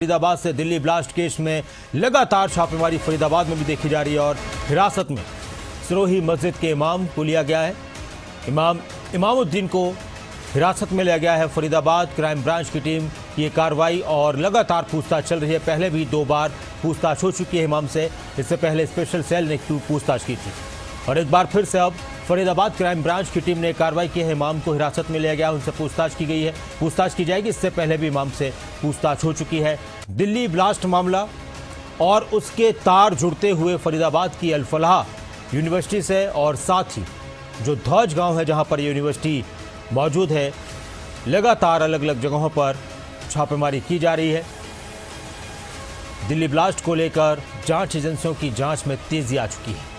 फरीदाबाद से Delhi blast case में लगातार छापेमारी फरीदाबाद में भी देखी जा रही है और हिरासत में सिरोही मस्जिद के इमाम को लिया गया है। इमामुद्दीन को हिरासत में लिया गया है। फरीदाबाद क्राइम ब्रांच की टीम की ये कार्रवाई और लगातार पूछताछ चल रही है। पहले भी 2 बार पूछताछ हो चुकी है इमाम से। इससे पहले स्पेशल सेल ने पूछताछ की थी और एक बार फिर से अब फरीदाबाद क्राइम ब्रांच की टीम ने कार्रवाई की है। इमाम को हिरासत में लिया गया, उनसे पूछताछ की गई है, पूछताछ की जाएगी। इससे पहले भी इमाम से पूछताछ हो चुकी है। दिल्ली ब्लास्ट मामला और उसके तार जुड़ते हुए फरीदाबाद की अल फलाह यूनिवर्सिटी से और साथ ही जो धौज गांव है जहां पर यूनिवर्सिटी मौजूद है, लगातार अलग अलग जगहों पर छापेमारी की जा रही है। दिल्ली ब्लास्ट को लेकर जांच एजेंसियों की जांच में तेजी आ चुकी है।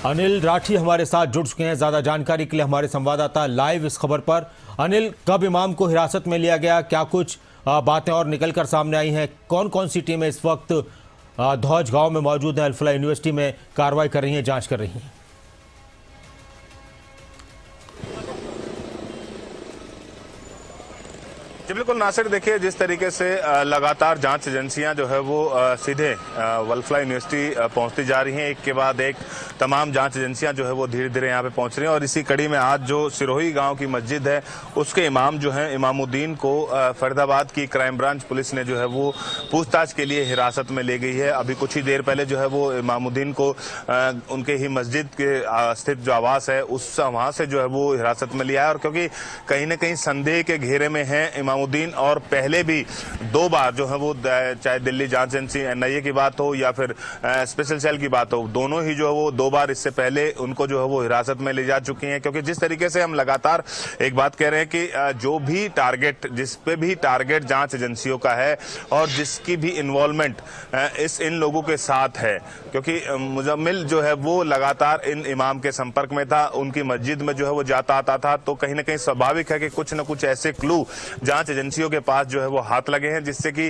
अनिल राठी हमारे साथ जुड़ चुके हैं ज्यादा जानकारी के लिए। हमारे संवाददाता लाइव इस खबर पर। अनिल, कब इमाम को हिरासत में लिया गया, क्या कुछ बातें और निकलकर सामने आई हैं? कौन कौन सी टीमें इस वक्त धौज गांव में मौजूद है, अल फलाह यूनिवर्सिटी में कार्रवाई कर रही हैं, जांच कर रही हैं? जी बिल्कुल नासिर, देखिए जिस तरीके से लगातार जांच एजेंसियां जो है वो सीधे अल फलाह यूनिवर्सिटी पहुंचती जा रही हैं, एक के बाद एक तमाम जांच एजेंसियां जो है वो धीरे धीरे यहां पे पहुंच रही हैं। और इसी कड़ी में आज जो सिरोही गांव की मस्जिद है उसके इमाम जो है इमामुद्दीन को फरीदाबाद की क्राइम ब्रांच पुलिस ने जो है वो पूछताछ के लिए हिरासत में ले गई है। अभी कुछ ही देर पहले जो है वो इमामुद्दीन को उनके ही मस्जिद के स्थित जो आवास है वहां से जो है वो हिरासत में लिया है। और क्योंकि कहीं ना कहीं संदेह के घेरे में है इमामुद्दीन और पहले भी 2 बार जो है वो चाहे दिल्ली जांच एजेंसी एनआईए की बात हो या फिर स्पेशल सेल की बात हो, दोनों ही जो है वो 2 बार इससे पहले उनको जो है वो हिरासत में ले जा चुकी हैं। क्योंकि जिस तरीके से हम लगातार एक बात कह रहे हैं कि जो भी टारगेट, जिस पे भी टारगेट जांच एजेंसियों का है और जिसकी भी इन्वॉल्वमेंट इन लोगों के साथ है, क्योंकि मुजम्मिल जो है वो लगातार इन इमाम के संपर्क में था, उनकी मस्जिद में जो है वो जाता आता था, तो कहीं ना कहीं स्वाभाविक है कि कुछ न कुछ ऐसे क्लू जांच एजेंसियों के पास जो है वो हाथ लगे हैं जिससे कि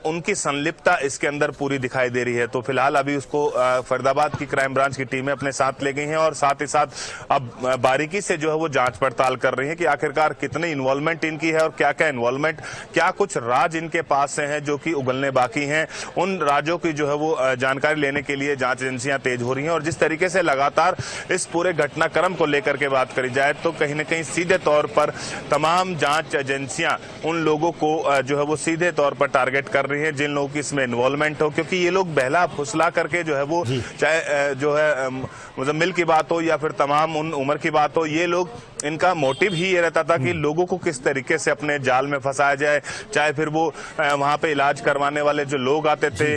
उनकी संलिप्तता इसके अंदर पूरी दिखाई दे रही है। तो फिलहाल अभी उसको फरीदाबाद की क्राइम ब्रांच की टीमें अपने साथ ले गई हैं और साथ ही साथ अब बारीकी से जो है वो जांच पड़ताल कर रही है कि आखिरकार कितनी इन्वॉल्वमेंट इनकी है और क्या क्या इन्वॉल्वमेंट, क्या कुछ राज इनके पास से हैं जो कि उगलने बाकी हैं। उन राजों की जो है वो जानकारी लेने के लिए जांच एजेंसियां तेज हो रही हैं। और जिस तरीके से लगातार इस पूरे घटनाक्रम को लेकर के बात करी जाए तो कहीं ना कहीं सीधे तौर पर तमाम जांच एजेंसियां उन लोगों को जो है वो सीधे तौर पर टारगेट कर रही हैं जिन लोगों की इसमें इन्वॉल्वमेंट हो, क्योंकि ये लोग बहला फुसला करके जो है वो चाहे जो है मुजम्मिल की बात हो या फिर तमाम उन उम्र की बात हो, ये लोग, इनका मोटिव ही ये रहता था कि लोगों को किस तरीके से अपने जाल में फंसाया जाए। चाहे फिर वो वहां पे इलाज करवाने वाले जो लोग आते थे,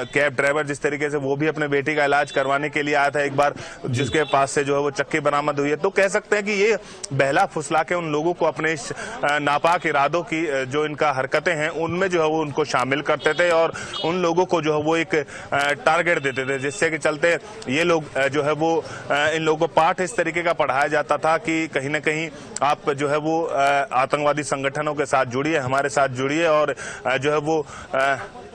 कैब ड्राइवर जिस तरीके से वो भी अपने बेटी का इलाज करवाने के लिए आया था एक बार, जिसके पास से जो है वो चक्की बरामद हुई है। तो कह सकते हैं कि ये बहला फुसला के उन लोगों को अपने नापाक इरादों की जो इनका हरकतें हैं उनमें जो है वो उनको शामिल करते थे और उन लोगों को जो है वो एक टारगेट देते थे, जिससे कि चलते ये लोग जो है वो इन लोगों को पाठ इस तरीके का पढ़ाया जाता था कि कहीं न कहीं आप जो है वो आतंकवादी संगठनों के साथ जुड़िए, हमारे साथ जुड़िए और जो है वो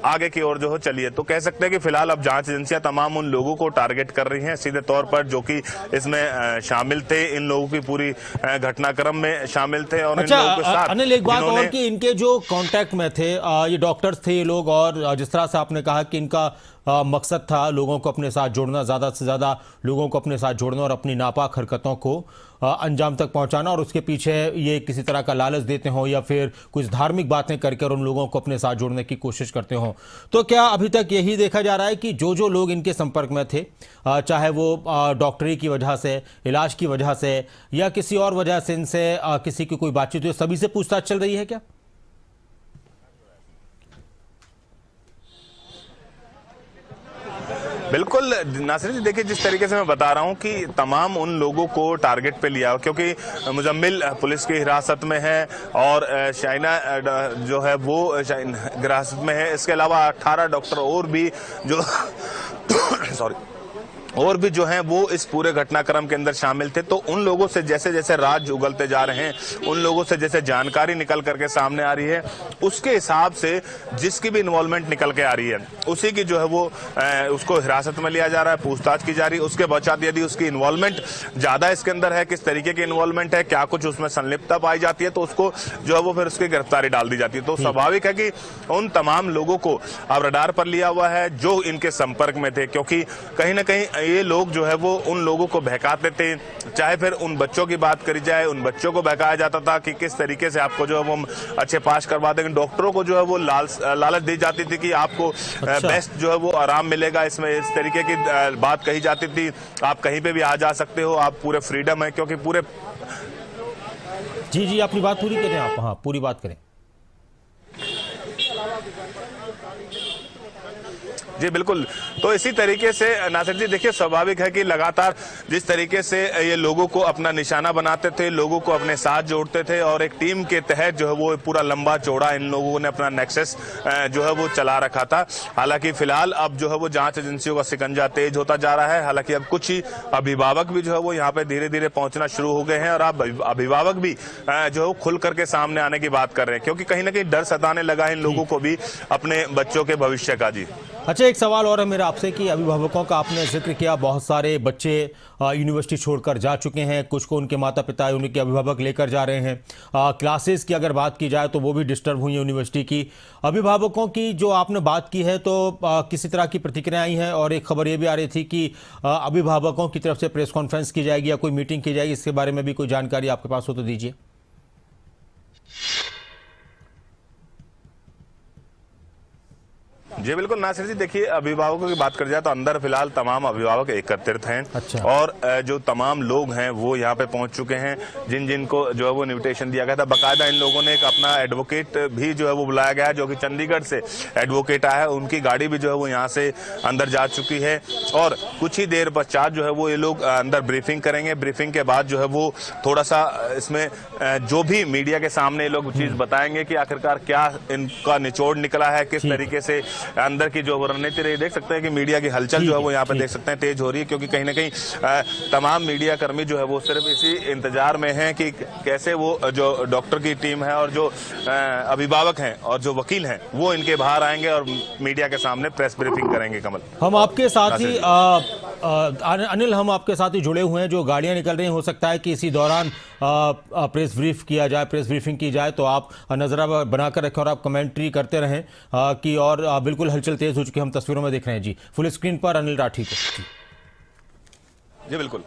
आगे की ओर जो हो चलिए। तो कह सकते हैं कि फिलहाल अब जांच एजेंसियां तमाम उन लोगों को टारगेट कर रही हैं सीधे तौर पर जो कि इसमें शामिल थे, इन लोगों की पूरी घटनाक्रम में शामिल थे। और इन लोगों के साथ अनिल, एक बात और कि इनके जो कांटेक्ट में थे ये डॉक्टर्स थे ये लोग, और जिस तरह से आपने कहा कि इनका मकसद था लोगों को अपने साथ जोड़ना, ज़्यादा से ज़्यादा लोगों को अपने साथ जोड़ना और अपनी नापाक हरकतों को अंजाम तक पहुंचाना, और उसके पीछे ये किसी तरह का लालच देते हों या फिर कुछ धार्मिक बातें करके और उन लोगों को अपने साथ जोड़ने की कोशिश करते हों। तो क्या अभी तक यही देखा जा रहा है कि जो लोग इनके संपर्क में थे, चाहे वो डॉक्टरी की वजह से, इलाज की वजह से या किसी और वजह से इनसे किसी की कोई बातचीत हुई, सभी से पूछताछ चल रही है क्या? बिल्कुल नासिर जी, देखिए जिस तरीके से मैं बता रहा हूं कि तमाम उन लोगों को टारगेट पे लिया, क्योंकि मुजम्मिल पुलिस की हिरासत में है और शाइना जो है वो हिरासत में है। इसके अलावा 18 डॉक्टर और भी जो सॉरी और भी जो हैं वो इस पूरे घटनाक्रम के अंदर शामिल थे। तो उन लोगों से जैसे जैसे राज उगलते जा रहे हैं, उन लोगों से जैसे जानकारी निकल करके सामने आ रही है, उसके हिसाब से जिसकी भी इन्वॉल्वमेंट निकल के आ रही है उसी की जो है वो उसको हिरासत में लिया जा रहा है, पूछताछ की जा रही है। उसके पश्चात यदि उसकी इन्वॉल्वमेंट ज्यादा इसके अंदर है, किस तरीके की इन्वॉल्वमेंट है, क्या कुछ उसमें संलिप्तता पाई जाती है, तो उसको जो है वो फिर उसकी गिरफ्तारी डाल दी जाती है। तो स्वाभाविक है कि उन तमाम लोगों को अब रडार पर लिया हुआ है जो इनके संपर्क में थे, क्योंकि कहीं ना कहीं ये लोग जो है वो उन लोगों को बहकाते थे। चाहे फिर उन बच्चों की बात करी जाए, उन बच्चों को बहकाया जाता था कि किस तरीके से आपको जो है वो अच्छे पास करवा देंगे। डॉक्टरों को जो है वो लालच दी जाती थी कि आपको बेस्ट जो है वो आराम मिलेगा, इसमें इस तरीके की बात कही जाती थी। आप कहीं पे भी आ जा सकते हो, आप पूरे फ्रीडम है, क्योंकि पूरे जी अपनी बात पूरी करें आप। हाँ, पूरी बात करें। जी बिल्कुल। तो इसी तरीके से नासिर जी देखिए, स्वाभाविक है कि लगातार जिस तरीके से ये लोगों को अपना निशाना बनाते थे, लोगों को अपने साथ जोड़ते थे और एक टीम के तहत जो है वो पूरा लंबा चौड़ा इन लोगों ने अपना नेक्सस जो है वो चला रखा था। हालांकि फिलहाल अब जो है वो जांच एजेंसियों का शिकंजा तेज होता जा रहा है। हालांकि अब कुछ ही अभिभावक भी जो है वो यहाँ पे धीरे धीरे पहुंचना शुरू हो गए हैं और अब अभिभावक भी जो है वो खुल करके सामने आने की बात कर रहे हैं, क्योंकि कहीं ना कहीं डर सताने लगा इन लोगों को भी अपने बच्चों के भविष्य का। जी अच्छा, एक सवाल और है मेरा आपसे कि अभिभावकों का आपने जिक्र किया, बहुत सारे बच्चे यूनिवर्सिटी छोड़कर जा चुके हैं, कुछ को उनके माता पिता उनके अभिभावक लेकर जा रहे हैं। क्लासेस की अगर बात की जाए तो वो भी डिस्टर्ब हुई है यूनिवर्सिटी की। अभिभावकों की जो आपने बात की है तो किसी तरह की प्रतिक्रिया आई है? और एक खबर ये भी आ रही थी कि अभिभावकों की तरफ से प्रेस कॉन्फ्रेंस की जाएगी या कोई मीटिंग की जाएगी, इसके बारे में भी कोई जानकारी आपके पास हो तो दीजिए। जी बिल्कुल नासिर जी, देखिए अभिभावकों की बात कर जाए तो अंदर फिलहाल तमाम अभिभावक एकत्रित हैं। अच्छा। और जो तमाम लोग हैं वो यहाँ पे पहुंच चुके हैं, जिन जिनको जो है वो इन्विटेशन दिया गया था। बाकायदा इन लोगों ने एक अपना एडवोकेट भी जो है वो बुलाया गया है, जो कि चंडीगढ़ से एडवोकेट आया है। उनकी गाड़ी भी जो है वो यहाँ से अंदर जा चुकी है और कुछ ही देर पश्चात जो है वो ये लोग अंदर ब्रीफिंग करेंगे। ब्रीफिंग के बाद जो है वो थोड़ा सा इसमें जो भी मीडिया के सामने ये लोग चीज बताएंगे कि आखिरकार क्या इनका निचोड़ निकला है, किस तरीके से अंदर की जो रणनीति रही। देख सकते हैं कि मीडिया की हलचल जो है वो यहाँ पे देख सकते हैं तेज हो रही है, क्योंकि कहीं ना कहीं तमाम मीडिया कर्मी जो है वो सिर्फ इसी इंतजार में हैं कि कैसे वो जो डॉक्टर की टीम है और जो अभिभावक हैं और जो वकील हैं वो इनके बाहर आएंगे और मीडिया के सामने प्रेस ब्रीफिंग करेंगे। कमल, हम आपके साथ ही अनिल, हम आपके साथ ही जुड़े हुए हैं। जो गाड़ियां निकल रही हैं, हो सकता है कि इसी दौरान प्रेस ब्रीफ किया जाए, प्रेस ब्रीफिंग की जाए, तो आप नजरा बनाकर रखें और आप कमेंट्री करते रहें कि और बिल्कुल हलचल तेज हो चुकी हम तस्वीरों में देख रहे हैं। जी फुल स्क्रीन पर अनिल राठी को। जी बिल्कुल,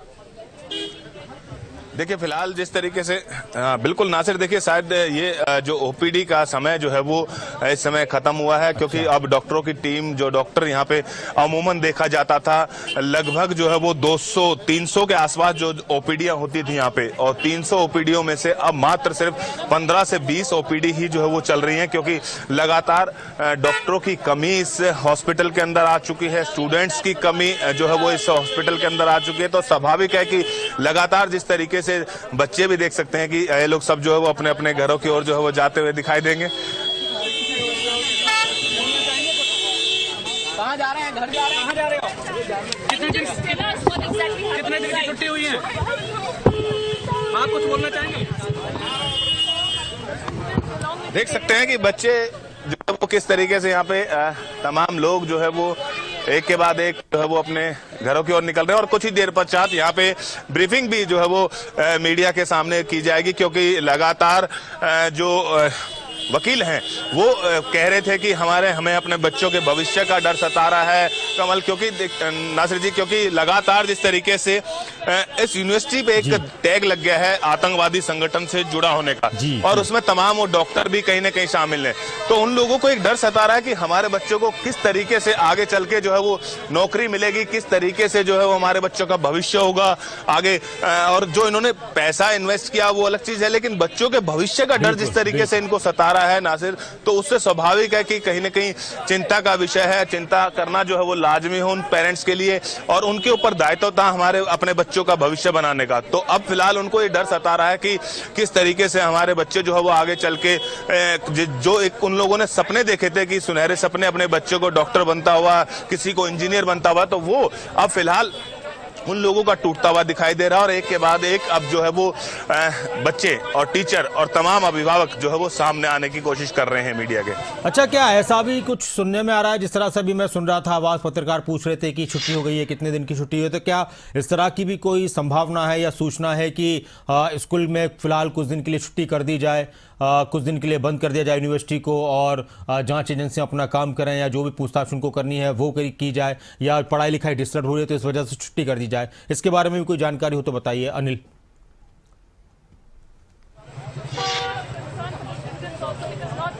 देखिए फिलहाल जिस तरीके से बिल्कुल नासिर, देखिए शायद ये जो ओपीडी का समय जो है वो इस समय खत्म हुआ है, क्योंकि अब डॉक्टरों की टीम, जो डॉक्टर यहाँ पे अमूमन देखा जाता था लगभग जो है वो 200-300 के आसपास जो ओपीडियां होती थी यहाँ पे, और 300 ओपीडीओं में से अब मात्र सिर्फ 15 से 20 ओपीडी ही जो है वो चल रही है, क्योंकि लगातार डॉक्टरों की कमी इस हॉस्पिटल के अंदर आ चुकी है, स्टूडेंट्स की कमी जो है वो इस हॉस्पिटल के अंदर आ चुकी है। तो स्वाभाविक है कि लगातार जिस तरीके से बच्चे भी देख सकते हैं कि ये लोग सब जो है वो अपने अपने घरों की ओर जो है वो जाते हुए दिखाई देंगे। कहाँ जा रहे हैं? घर जा रहे हैं? कहाँ जा रहे हो? कितने दिन की छुट्टी हुई है? आप कुछ बोलना चाहेंगे? देख सकते हैं कि बच्चे जो है वो किस तरीके से यहाँ पे तमाम लोग जो है वो एक के बाद एक जो है वो अपने घरों की ओर निकल रहे हैं। और कुछ ही देर पश्चात यहाँ पे ब्रीफिंग भी जो है वो मीडिया के सामने की जाएगी, क्योंकि लगातार जो वकील हैं वो कह रहे थे कि हमें अपने बच्चों के भविष्य का डर सता रहा है। कमल, क्योंकि नासिर जी, क्योंकि लगातार जिस तरीके से इस यूनिवर्सिटी पे एक टैग लग गया है आतंकवादी संगठन से जुड़ा होने का, और उसमें तमाम वो डॉक्टर भी कहीं ना कहीं शामिल हैं, तो उन लोगों को एक डर सता रहा है कि हमारे बच्चों को किस तरीके से आगे चल के जो है वो नौकरी मिलेगी, किस तरीके से जो है वो हमारे बच्चों का भविष्य होगा आगे। और जो इन्होंने पैसा इन्वेस्ट किया वो अलग चीज है, लेकिन बच्चों के भविष्य का डर जिस तरीके से इनको सता रहा है नासिर, तो उससे स्वाभाविक है कि कहीं ना कहीं चिंता का विषय है। चिंता करना जो है वो लाजमी हो उन पेरेंट्स के लिए, और उनके ऊपर दायित्व था हमारे अपने बच्चों का भविष्य बनाने का। तो अब फिलहाल उनको ये डर सता रहा है कि किस तरीके से हमारे बच्चे जो है वो आगे चल के जो एक उन लोगों ने सपने देखे थे कि सुनहरे सपने, अपने बच्चों को डॉक्टर बनता हुआ, किसी को इंजीनियर बनता हुआ, तो वो अब फिलहाल उन लोगों का टूटता हुआ दिखाई दे रहा है और एक के बाद एक अब जो है वो बच्चे और टीचर और तमाम अभिभावक जो है वो सामने आने की कोशिश कर रहे हैं मीडिया के। अच्छा, क्या ऐसा भी कुछ सुनने में आ रहा है, जिस तरह से भी मैं सुन रहा था, आवाज पत्रकार पूछ रहे थे कि छुट्टी हो गई है, कितने दिन की छुट्टी हुई है, तो क्या इस तरह की भी कोई संभावना है या सूचना है कि स्कूल में फिलहाल कुछ दिन के लिए छुट्टी कर दी जाए, कुछ दिन के लिए बंद कर दिया जाए यूनिवर्सिटी को और जांच एजेंसियां अपना काम करें, या जो भी पूछताछ उनको करनी है वो की जाए, या पढ़ाई लिखाई डिस्टर्ब हो रही है तो इस वजह से छुट्टी कर दी जाए? इसके बारे में भी कोई जानकारी हो तो बताइए अनिल।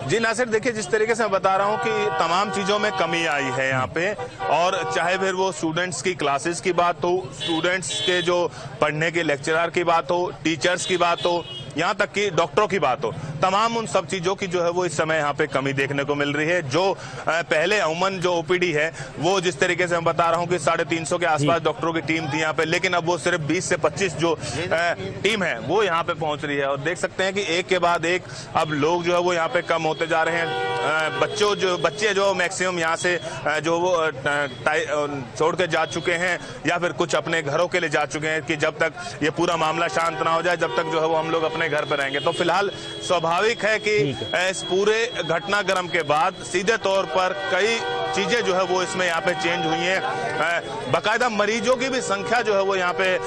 जी नासिर, देखिए जिस तरीके से मैं बता रहा हूं कि तमाम चीजों में कमी आई है यहाँ पे, और चाहे फिर वो स्टूडेंट्स की क्लासेस की बात हो, स्टूडेंट्स के जो पढ़ने के लेक्चरर की बात हो, टीचर्स की बात हो, यहाँ तक कि डॉक्टरों की बात हो, तमाम उन सब चीजों की जो है वो इस समय यहाँ पे कमी देखने को मिल रही है। जो पहले अमूमन जो ओपीडी है वो जिस तरीके से मैं बता रहा हूँ कि 350 के आसपास डॉक्टरों की टीम थी यहाँ पे, लेकिन अब वो सिर्फ 20 से 25 जो टीम है वो यहाँ पे पहुंच रही है। और देख सकते हैं कि एक के बाद एक अब लोग जो है वो यहाँ पे कम होते जा रहे हैं। बच्चे जो मैक्सिमम यहाँ से जो वो छोड़ के जा चुके हैं या फिर कुछ अपने घरों के लिए जा चुके हैं कि जब तक ये पूरा मामला शांत ना हो जाए, जब तक जो है वो हम लोग अपने घर पर रहेंगे। तो फिलहाल स्वाभाविक है कि इस पूरे घटनाक्रम के बाद सीधे तौर पर कई चीजें जो है वो इसमें यहाँ पे चेंज हुई हैं। बाकायदा मरीजों की भी संख्या जो है वो यहाँ पे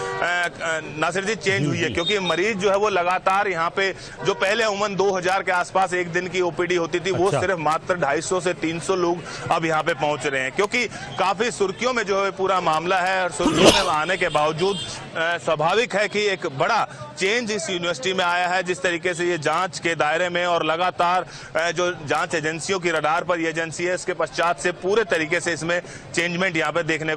नासिर जी चेंज हुई है, क्योंकि मरीज जो है वो लगातार यहाँ पे जो पहले उमन 2000 के आसपास एक दिन की ओपीडी होती थी, वो सिर्फ मात्र 250 से 300 लोग अब यहाँ पे पहुंच रहे हैं, क्योंकि काफी सुर्खियों में जो है पूरा मामला है। और सुर्खियों में आने के बावजूद स्वाभाविक है कि एक बड़ा चेंज इस यूनिवर्सिटी में आया है, जिस तरीके से ये जांच के दायरे में और लगातार जो जांच एजेंसियों की रडार पर ये एजेंसी है, इसके पश्चात से पूरे तरीके से इसमें चेंजमेंट यहाँ पे देखने को